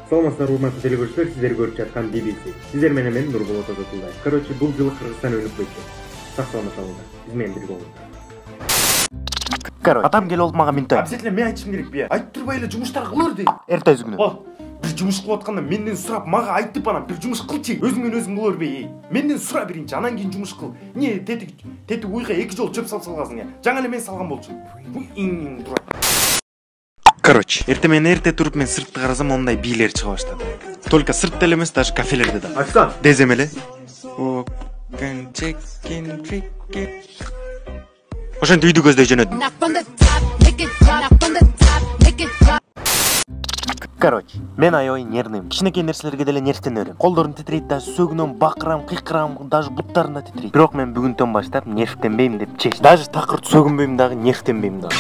Саламатсыздар урматтуу телекөрүүчүлөр, сиздер көрүп жаткан BBC. Сиздер менен мен Нурболот Азатуллаев. Короче, бул жылы Кыргызстан өнүп койду. Сак саламат болуңдар. Биз менен бирге болуңдар. Короче, атам келип алып мага минт. Обязательно мен айтышым керек бе? Айтып турбай эле жумуштар кылыр дейт. Эртеси күнү. Бир жумуш кылып атканда менден сурап, мага айтып анан бир жумуш кылчы. Өзүңөн өзүң кыла бербей. Менден сура биринчи, анан кийин жумуш кыл. Эмне тети уйга 2 жолу чөп салсалгасың я. Жаңы эле мен салган болчу. Короче, эрте менен эрте туруп мен сыртты карасам, ондай бийлер чыга баштады. Только сыртта эле эмес, даже кафелерде да. Ачсан. Дезем эле. Ошентип үйдү көздөй жөнөдүм. Короче, мен аябай нервныйм. Кичинекей нерселерге деле нервтене берем. Колдорум титрейт, даже сөгүнөм, бакырам, кыйкырам, даже буттарым да титрейт. Бирок мен бүгүнтөн баштап нервтенбейм деп чечтим. Даже такырт сөгүнбөйм дагы, нервтенбейм дагы.